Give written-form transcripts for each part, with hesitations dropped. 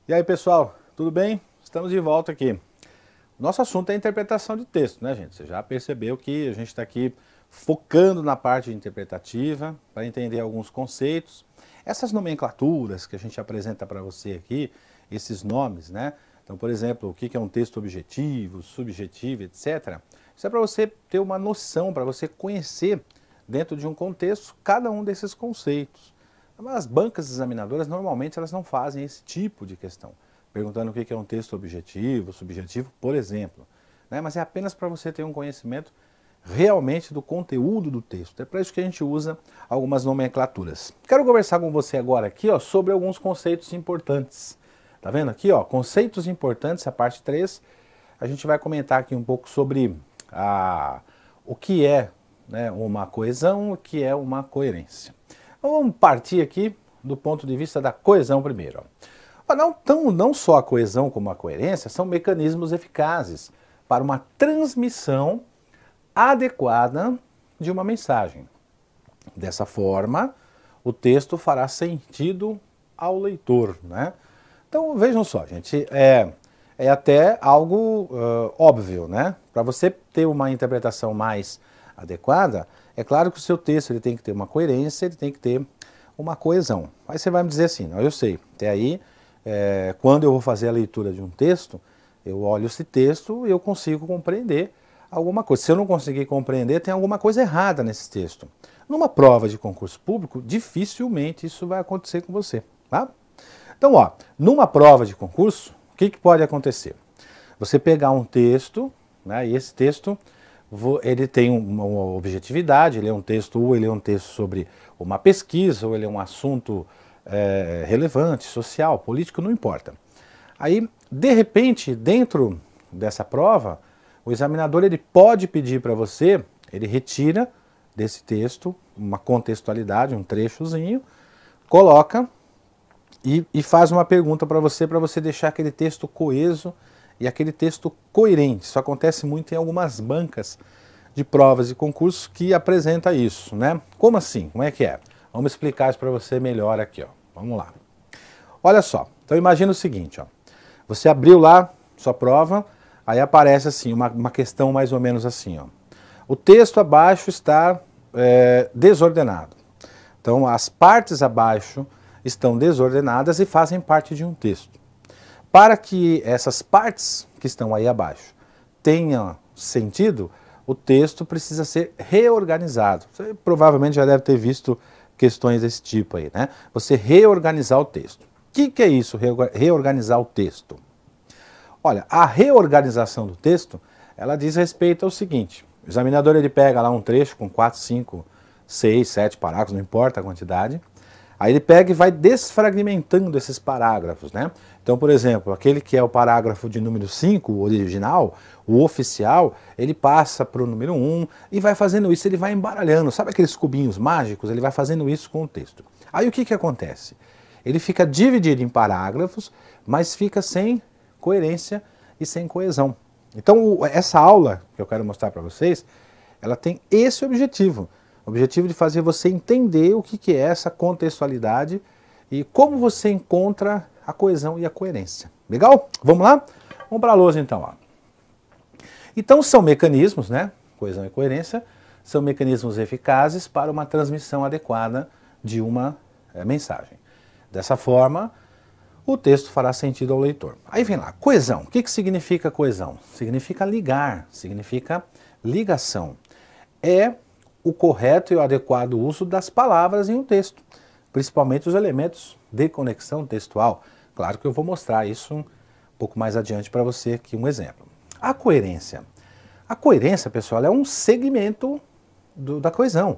E aí, pessoal, tudo bem? Estamos de volta aqui. Nosso assunto é interpretação de texto, né, gente? Você já percebeu que a gente está aqui focando na parte interpretativa para entender alguns conceitos. Essas nomenclaturas que a gente apresenta para você aqui, esses nomes, né? Então, por exemplo, o que é um texto objetivo, subjetivo, etc. Isso é para você ter uma noção, para você conhecer dentro de um contexto cada um desses conceitos. As bancas examinadoras, normalmente, elas não fazem esse tipo de questão, perguntando o que é um texto objetivo, subjetivo, por exemplo. Né? Mas é apenas para você ter um conhecimento realmente do conteúdo do texto. É para isso que a gente usa algumas nomenclaturas. Quero conversar com você agora aqui sobre alguns conceitos importantes. Tá vendo aqui? Conceitos importantes, a parte 3. A gente vai comentar aqui um pouco sobre o que é, né, uma coesão, o que é uma coerência. Vamos partir aqui do ponto de vista da coesão primeiro. Não só a coesão como a coerência são mecanismos eficazes para uma transmissão adequada de uma mensagem. Dessa forma, o texto fará sentido ao leitor, né? Então vejam só, gente, é até algo óbvio, né? Para você ter uma interpretação mais adequada, é claro que o seu texto ele tem que ter uma coerência, ele tem que ter uma coesão. Aí você vai me dizer assim, não, eu sei, até aí, quando eu vou fazer a leitura de um texto, eu olho esse texto e eu consigo compreender alguma coisa. Se eu não conseguir compreender, tem alguma coisa errada nesse texto. Numa prova de concurso público, dificilmente isso vai acontecer com você, tá? Então, numa prova de concurso, o que pode acontecer? Você pegar um texto, né, e esse texto ele tem uma objetividade, ele é um texto, ou ele é um texto sobre uma pesquisa, ou ele é um assunto relevante, social, político, não importa. Aí, de repente, dentro dessa prova, o examinador ele pode pedir para você, ele retira desse texto uma contextualidade, um trechozinho, coloca e faz uma pergunta para você deixar aquele texto coeso e aquele texto coerente. Isso acontece muito em algumas bancas de provas e concursos que apresenta isso, né? Como assim? Como é que é? Vamos explicar isso para você melhor aqui, ó. Vamos lá. Olha só, então imagina o seguinte, ó. Você abriu lá sua prova, aí aparece assim, uma questão mais ou menos assim, ó. O texto abaixo está desordenado. Então as partes abaixo estão desordenadas e fazem parte de um texto. Para que essas partes que estão aí abaixo tenham sentido, o texto precisa ser reorganizado. Você provavelmente já deve ter visto questões desse tipo aí, né? Você reorganizar o texto. O que é isso, reorganizar o texto? Olha, a reorganização do texto, ela diz respeito ao seguinte: o examinador ele pega lá um trecho com 4, 5, 6, 7 parágrafos, não importa a quantidade, aí ele pega e vai desfragmentando esses parágrafos, né? Então, por exemplo, aquele que é o parágrafo de número 5, o original, o oficial, ele passa para o número 1 e vai fazendo isso, ele vai embaralhando, sabe aqueles cubinhos mágicos? Ele vai fazendo isso com o texto. Aí o que acontece? Ele fica dividido em parágrafos, mas fica sem coerência e sem coesão. Então, essa aula que eu quero mostrar para vocês, ela tem esse objetivo. O objetivo de fazer você entender o que é essa contextualidade e como você encontra a coesão e a coerência. Legal? Vamos lá? Vamos para a lousa então. Ó. Então são mecanismos, né? Coesão e coerência, são mecanismos eficazes para uma transmissão adequada de uma mensagem. Dessa forma, o texto fará sentido ao leitor. Aí vem lá, coesão. O que significa coesão? Significa ligar, significa ligação. É o correto e o adequado uso das palavras em um texto, principalmente os elementos de conexão textual. Claro que eu vou mostrar isso um pouco mais adiante para você aqui, um exemplo. A coerência. A coerência, pessoal, é um segmento da coesão.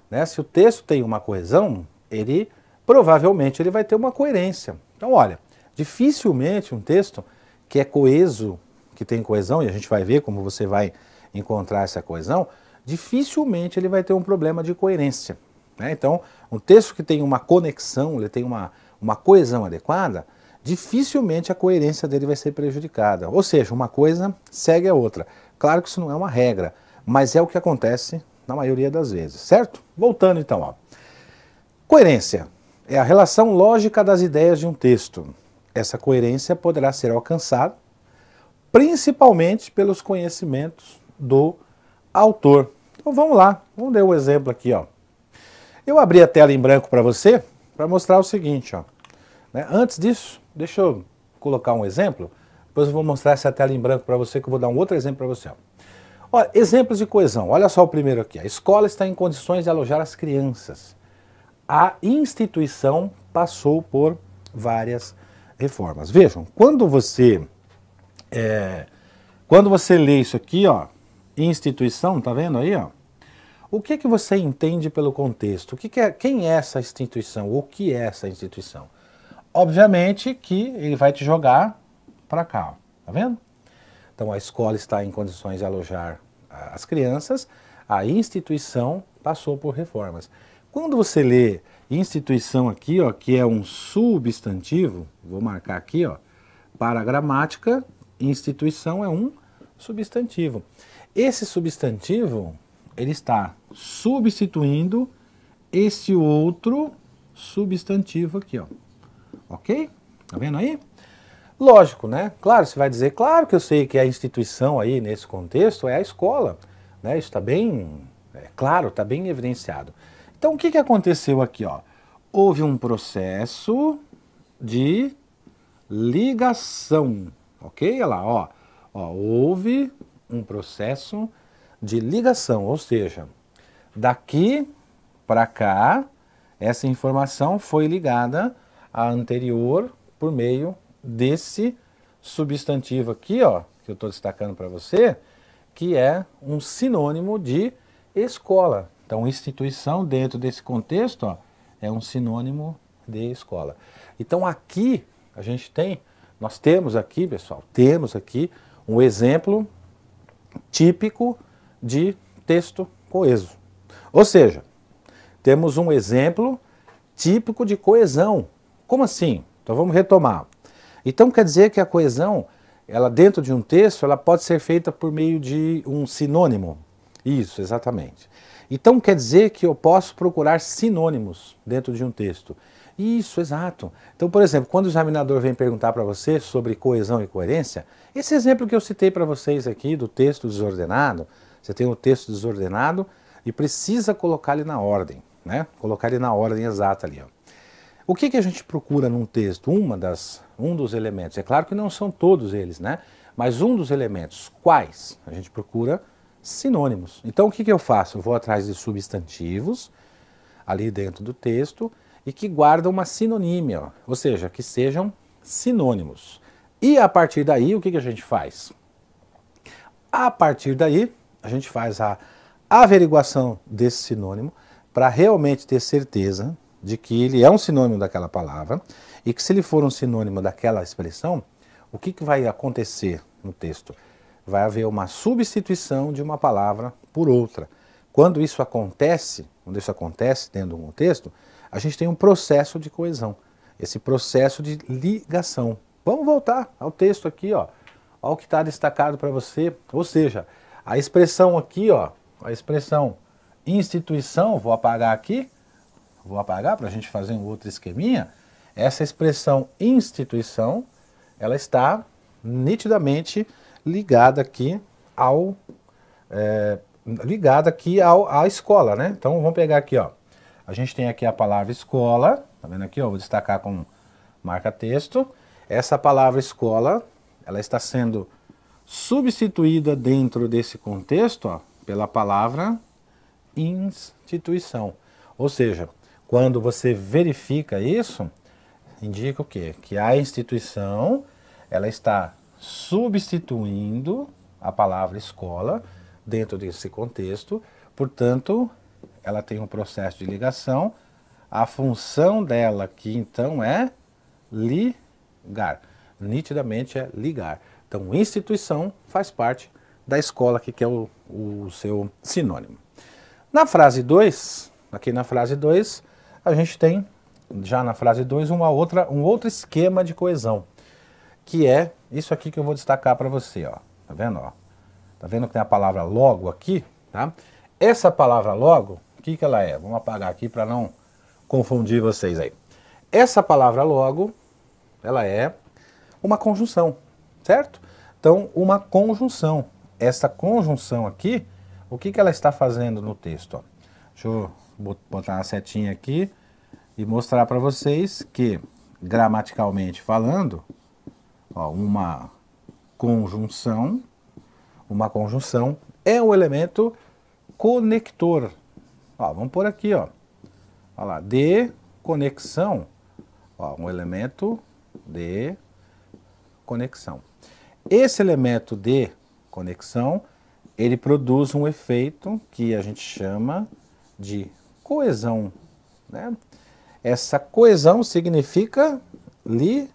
Né? Se o texto tem uma coesão, provavelmente ele vai ter uma coerência. Então, olha, dificilmente um texto que é coeso, que tem coesão, e a gente vai ver como você vai encontrar essa coesão, dificilmente ele vai ter um problema de coerência. Né? Então, um texto que tem uma conexão, ele tem uma coesão adequada, dificilmente a coerência dele vai ser prejudicada. Ou seja, uma coisa segue a outra. Claro que isso não é uma regra, mas é o que acontece na maioria das vezes, certo? Voltando então, Coerência é a relação lógica das ideias de um texto. essa coerência poderá ser alcançada principalmente pelos conhecimentos do autor. Então vamos lá, vamos dar um exemplo aqui, ó. Eu abri a tela em branco para você para mostrar o seguinte, ó. Né? Antes disso, deixa eu colocar um exemplo, depois eu vou mostrar essa tela em branco para você, que eu vou dar um outro exemplo para você, ó. Olha, exemplos de coesão. Olha só o primeiro aqui. A escola está em condições de alojar as crianças. A instituição passou por várias reformas. Vejam, quando você lê isso aqui, ó, instituição, tá vendo aí, ó? O que que você entende pelo contexto? O que que é, quem é essa instituição? O que é essa instituição? Obviamente que ele vai te jogar para cá, ó, tá vendo? Então a escola está em condições de alojar as crianças, a instituição passou por reformas. Quando você lê instituição aqui, ó, que é um substantivo, vou marcar aqui, ó, para a gramática, instituição é um substantivo. Esse substantivo, ele está substituindo esse outro substantivo aqui, ó. Ok? Tá vendo aí? Lógico, né? Claro, você vai dizer, claro que eu sei que a instituição aí, nesse contexto, é a escola. Né? Isso está bem, claro, está bem evidenciado. Então, o que que aconteceu aqui, ó? Houve um processo de ligação, ok? Olha lá, ó. Houve um processo de ligação, ou seja, daqui para cá, essa informação foi ligada à anterior por meio desse substantivo aqui, ó, que eu estou destacando para você, que é um sinônimo de escola. Então, instituição, dentro desse contexto, ó, é um sinônimo de escola. Então, aqui, nós temos aqui, pessoal, temos aqui um exemplo típico de texto coeso. Ou seja, temos um exemplo típico de coesão. Como assim? Então, vamos retomar. Então quer dizer que a coesão, ela dentro de um texto, ela pode ser feita por meio de um sinônimo. Isso, exatamente. Então quer dizer que eu posso procurar sinônimos dentro de um texto. Isso, exato. Então, por exemplo, quando o examinador vem perguntar para você sobre coesão e coerência, esse exemplo que eu citei para vocês aqui do texto desordenado, você tem o texto desordenado e precisa colocar ele na ordem, né? Colocar ele na ordem exata ali, ó. O que que a gente procura num texto? Um dos elementos, é claro que não são todos eles, né? Mas um dos elementos, quais? A gente procura sinônimos. Então o que que eu faço? Eu vou atrás de substantivos ali dentro do texto e que guardam uma sinonímia, ou seja, que sejam sinônimos. E a partir daí, o que que a gente faz? A partir daí, a gente faz a averiguação desse sinônimo para realmente ter certeza de que ele é um sinônimo daquela palavra e que se ele for um sinônimo daquela expressão, o que que vai acontecer no texto? Vai haver uma substituição de uma palavra por outra. Quando isso acontece dentro de um texto, a gente tem um processo de coesão, esse processo de ligação. Vamos voltar ao texto aqui, ó, ao que está destacado para você, ou seja, a expressão aqui, ó, a expressão instituição, vou apagar aqui, para a gente fazer um outro esqueminha. Essa expressão instituição, ela está nitidamente ligada aqui à escola, né? Então vamos pegar aqui, ó. A gente tem aqui a palavra escola, tá vendo aqui, ó? Vou destacar com marca-texto. Essa palavra escola, ela está sendo substituída dentro desse contexto, ó, pela palavra instituição. Ou seja, quando você verifica isso, indica o quê? Que a instituição, ela está substituindo a palavra escola dentro desse contexto, portanto, ela tem um processo de ligação, a função dela aqui, então, é ligar. Nitidamente é ligar. Então, instituição faz parte da escola, que é o seu sinônimo. Na frase 2, aqui na frase 2, a gente tem, já na frase 2, um outro esquema de coesão, que é isso aqui que eu vou destacar para você, ó. Tá vendo, ó? Tá vendo que tem a palavra logo aqui, tá? Essa palavra logo, o que que ela é? Vamos apagar aqui para não confundir vocês aí. Essa palavra logo, ela é uma conjunção, certo? Então, uma conjunção. Essa conjunção aqui, o que ela está fazendo no texto? Ó? Deixa eu botar uma setinha aqui e mostrar para vocês que, gramaticalmente falando, ó, uma conjunção é um elemento conector. Ó, vamos por aqui, ó. Olha lá, de conexão, ó, um elemento de conexão. Esse elemento de conexão, ele produz um efeito que a gente chama de coesão, né? Essa coesão significa ligar.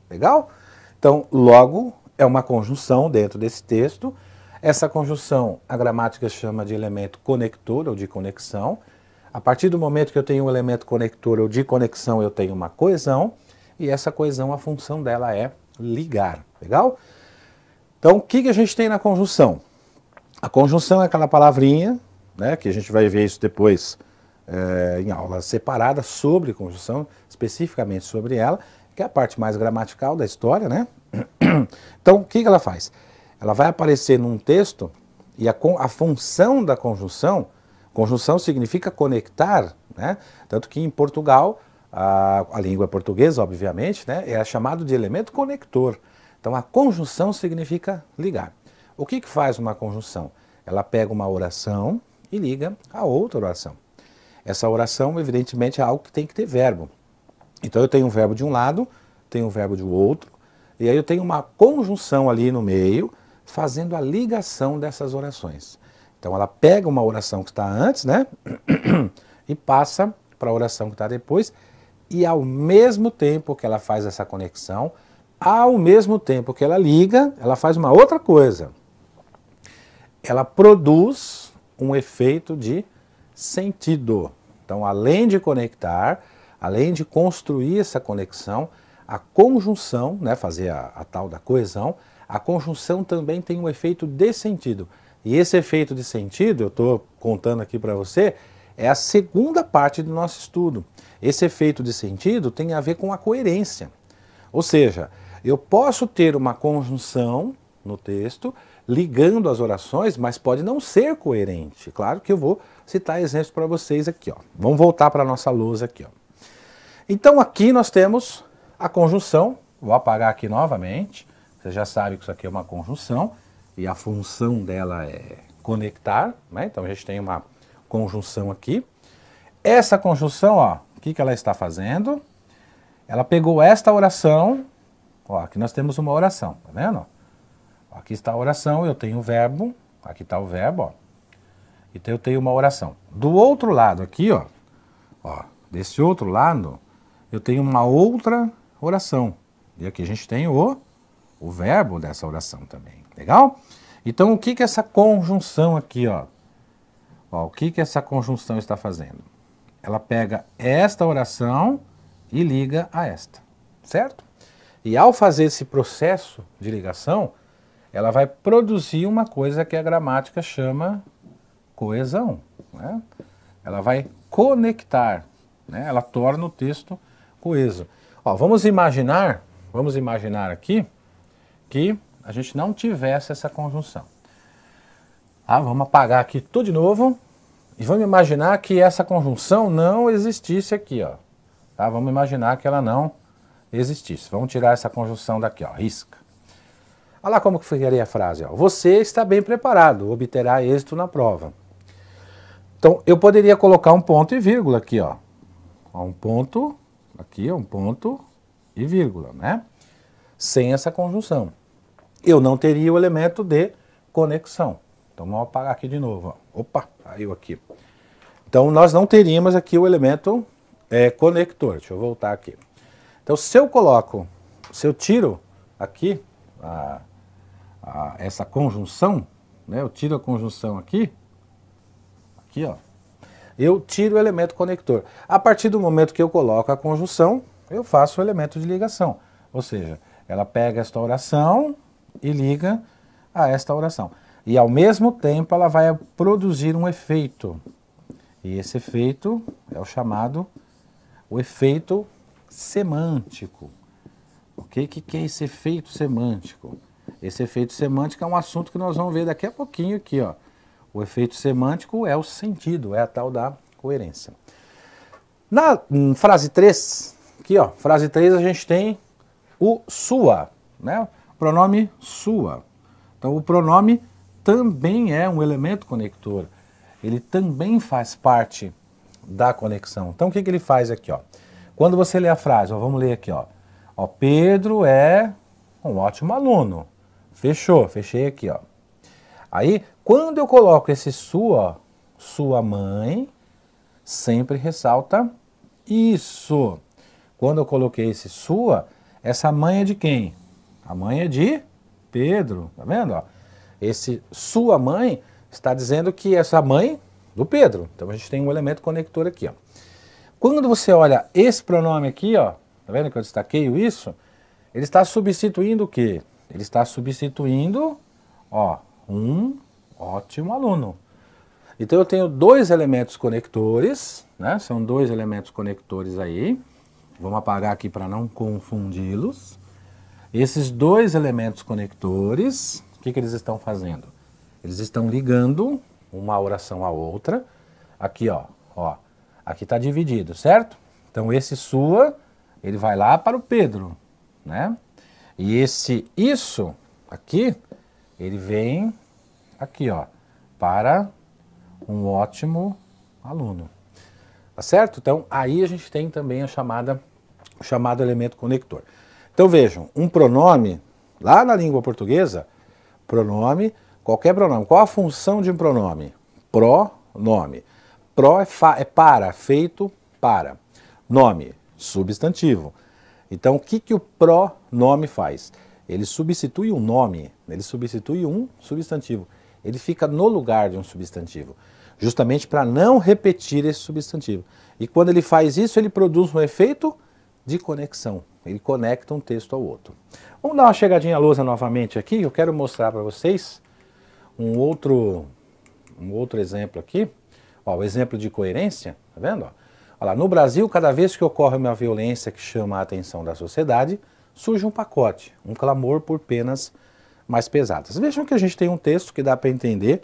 Legal? Então, logo, é uma conjunção dentro desse texto. Essa conjunção, a gramática chama de elemento conector ou de conexão. A partir do momento que eu tenho um elemento conector ou de conexão, eu tenho uma coesão. E essa coesão, a função dela é ligar. Legal? Então, o que a gente tem na conjunção? A conjunção é aquela palavrinha, né, que a gente vai ver isso depois em aula separada sobre conjunção, especificamente sobre ela, que é a parte mais gramatical da história, né? Então, o que ela faz? Ela vai aparecer num texto e a função da conjunção significa conectar, né? Tanto que em Portugal, a língua portuguesa, obviamente, né, é chamado de elemento conector. Então, a conjunção significa ligar. O que faz uma conjunção? Ela pega uma oração e liga a outra oração. Essa oração, evidentemente, é algo que tem que ter verbo. Então, eu tenho um verbo de um lado, tenho um verbo do outro, e aí eu tenho uma conjunção ali no meio, fazendo a ligação dessas orações. Então, ela pega uma oração que está antes, né, e passa para a oração que está depois, e ao mesmo tempo que ela faz essa conexão, ao mesmo tempo que ela liga, ela faz uma outra coisa. Ela produz um efeito de sentido. Então, além de conectar, além de construir essa conexão, a conjunção, né, fazer a tal da coesão, a conjunção também tem um efeito de sentido. E esse efeito de sentido, eu estou contando aqui para você, é a segunda parte do nosso estudo. Esse efeito de sentido tem a ver com a coerência. Ou seja, eu posso ter uma conjunção no texto, ligando as orações, mas pode não ser coerente. Claro que eu vou citar exemplos para vocês aqui, ó. Vamos voltar para a nossa lousa aqui, ó. Então aqui nós temos a conjunção, vou apagar aqui novamente, você já sabe que isso aqui é uma conjunção, e a função dela é conectar, né? Então a gente tem uma conjunção aqui. Essa conjunção, ó, o que ela está fazendo? Ela pegou esta oração, ó, aqui nós temos uma oração, tá vendo? Aqui está a oração, eu tenho o verbo, aqui está o verbo, ó. Então eu tenho uma oração. Do outro lado aqui, ó, desse outro lado, eu tenho uma outra oração. E aqui a gente tem o verbo dessa oração também. Legal? Então o que essa conjunção aqui, ó, o que essa conjunção está fazendo? Ela pega esta oração e liga a esta, certo? E ao fazer esse processo de ligação, ela vai produzir uma coisa que a gramática chama coesão, né? Ela vai conectar, né? Ela torna o texto coeso. Ó, vamos imaginar aqui que a gente não tivesse essa conjunção. Vamos apagar aqui tudo de novo e vamos imaginar que essa conjunção não existisse aqui, ó. Tá? Vamos imaginar que ela não existisse. Vamos tirar essa conjunção daqui, ó, risca. Olha lá como que ficaria a frase, ó. Você está bem preparado, obterá êxito na prova. Então, eu poderia colocar um ponto e vírgula aqui, ó. Um ponto, aqui, um ponto e vírgula, né? Sem essa conjunção. Eu não teria o elemento de conexão. Então, vamos apagar aqui de novo, ó. Opa, caiu aqui. Então, nós não teríamos aqui o elemento conector. Deixa eu voltar aqui. Então, se eu tiro aqui essa conjunção, né? Eu tiro a conjunção aqui, ó. Eu tiro o elemento conector. A partir do momento que eu coloco a conjunção, eu faço o elemento de ligação. Ou seja, ela pega esta oração e liga a esta oração. E ao mesmo tempo ela vai produzir um efeito. E esse efeito é o chamado efeito semântico. Ok? O que é esse efeito semântico? Esse efeito semântico é um assunto que nós vamos ver daqui a pouquinho aqui, ó. O efeito semântico é o sentido, é a tal da coerência. Na frase 3, aqui ó, frase 3 a gente tem o sua, né? O pronome sua. Então o pronome também é um elemento conector. Ele também faz parte da conexão. Então o que ele faz aqui, ó? Quando você lê a frase, ó, vamos ler aqui, ó. Ó, Pedro é um ótimo aluno. Fechou, fechei aqui, ó. Aí, quando eu coloco esse sua mãe, sempre ressalta isso. Quando eu coloquei esse sua, essa mãe é de quem? A mãe é de Pedro, tá vendo? Ó? Esse sua mãe está dizendo que essa mãe do Pedro. Então a gente tem um elemento conector aqui, ó. Quando você olha esse pronome aqui, ó, tá vendo que eu destaquei isso? Ele está substituindo o quê? Ele está substituindo, ó, um ótimo aluno. Então eu tenho dois elementos conectores, né? São dois elementos conectores aí. Vamos apagar aqui para não confundi-los. Esses dois elementos conectores, o que eles estão fazendo? Eles estão ligando uma oração à outra. Aqui, ó, aqui está dividido, certo? Então esse sua, ele vai lá para o Pedro, né? E esse isso aqui, ele vem aqui, ó, para um ótimo aluno. Tá certo? Então aí a gente tem também o chamado elemento conector. Então vejam, um pronome, lá na língua portuguesa, pronome, qualquer pronome. Qual a função de um pronome? Pronome. Pro é para, feito para. Nome, substantivo. Então o que o pronome faz? Ele substitui um nome, ele substitui um substantivo. Ele fica no lugar de um substantivo, justamente para não repetir esse substantivo. E quando ele faz isso, ele produz um efeito de conexão. Ele conecta um texto ao outro. Vamos dar uma chegadinha à lousa novamente aqui. Eu quero mostrar para vocês um outro exemplo aqui. Ó, o exemplo de coerência, tá vendo? Ó? Olha lá, no Brasil, cada vez que ocorre uma violência que chama a atenção da sociedade, surge um pacote, um clamor por penas mais pesadas. Vejam que a gente tem um texto que dá para entender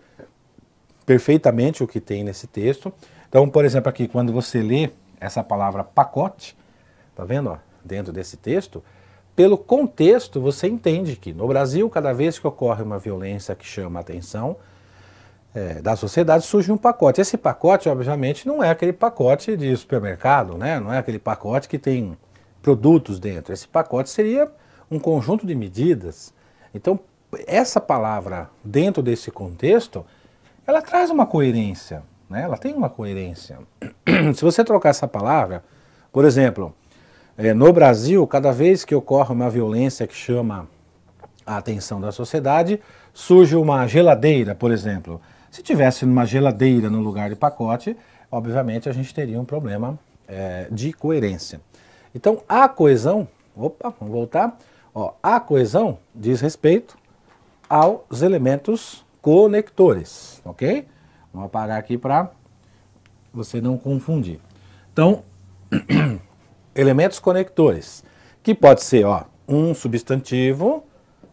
perfeitamente o que tem nesse texto. Então, por exemplo, aqui, quando você lê essa palavra pacote, tá vendo, ó, dentro desse texto, pelo contexto você entende que no Brasil, cada vez que ocorre uma violência que chama a atenção da sociedade, surge um pacote. Esse pacote, obviamente, não é aquele pacote de supermercado, né? Não é aquele pacote que tem produtos dentro. Esse pacote seria um conjunto de medidas. Então, essa palavra, dentro desse contexto, ela traz uma coerência, né? Ela tem uma coerência. Se você trocar essa palavra, por exemplo, no Brasil, cada vez que ocorre uma violência que chama a atenção da sociedade, surge uma geladeira, por exemplo. Se tivesse uma geladeira no lugar de pacote, obviamente a gente teria um problema de coerência. Então a coesão, vamos voltar, ó, a coesão diz respeito aos elementos conectores, ok? Vamos apagar aqui para você não confundir. Então, elementos conectores, que pode ser, ó, um substantivo,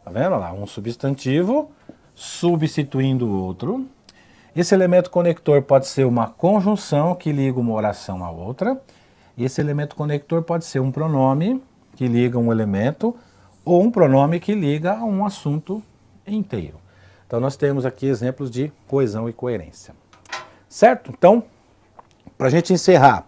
tá vendo lá? Um substantivo substituindo o outro. Esse elemento conector pode ser uma conjunção que liga uma oração a outra. E esse elemento conector pode ser um pronome que liga um elemento ou um pronome que liga a um assunto inteiro. Então nós temos aqui exemplos de coesão e coerência. Certo? Então, para a gente encerrar,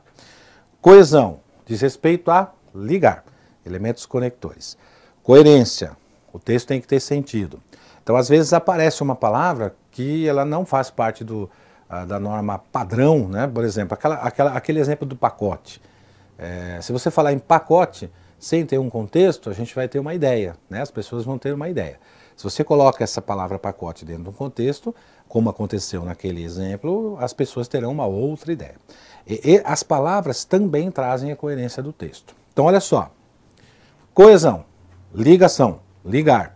coesão diz respeito a ligar, elementos conectores. Coerência, o texto tem que ter sentido. Então, às vezes aparece uma palavra que ela não faz parte da norma padrão, né? Por exemplo, aquele exemplo do pacote. Se você falar em pacote, sem ter um contexto, a gente vai ter uma ideia, né? As pessoas vão ter uma ideia. Se você coloca essa palavra pacote dentro de um contexto, como aconteceu naquele exemplo, as pessoas terão uma outra ideia. E as palavras também trazem a coerência do texto. Então, olha só. Coesão, ligação, ligar,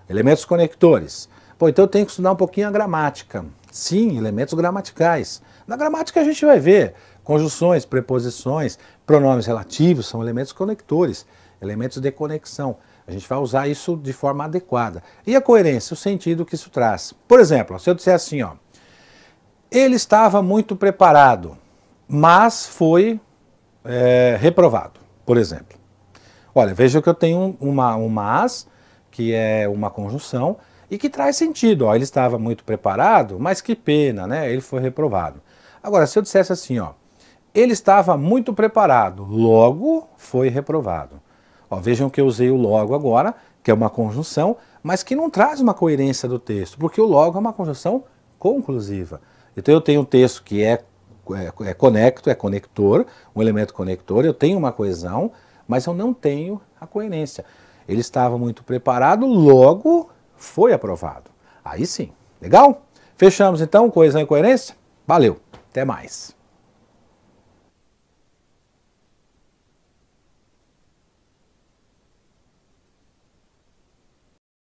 elementos conectores. Pô, então eu tenho que estudar um pouquinho a gramática. Sim, elementos gramaticais. Na gramática a gente vai ver Conjunções, preposições, pronomes relativos são elementos conectores, elementos de conexão. A gente vai usar isso de forma adequada. E a coerência, o sentido que isso traz. Por exemplo, se eu disser assim, ó, ele estava muito preparado, mas foi reprovado, por exemplo. Olha, veja que eu tenho uma mas, que é uma conjunção, e que traz sentido. Ó, ele estava muito preparado, mas que pena, né? Ele foi reprovado. Agora, se eu dissesse assim, ó, ele estava muito preparado, logo foi reprovado. Ó, vejam que eu usei o logo agora, que é uma conjunção, mas que não traz uma coerência do texto, porque o logo é uma conjunção conclusiva. Então eu tenho um texto que é conecto, é conector, um elemento conector, eu tenho uma coesão, mas eu não tenho a coerência. Ele estava muito preparado, logo foi aprovado. Aí sim, legal? Fechamos então, coesão e coerência? Valeu, até mais.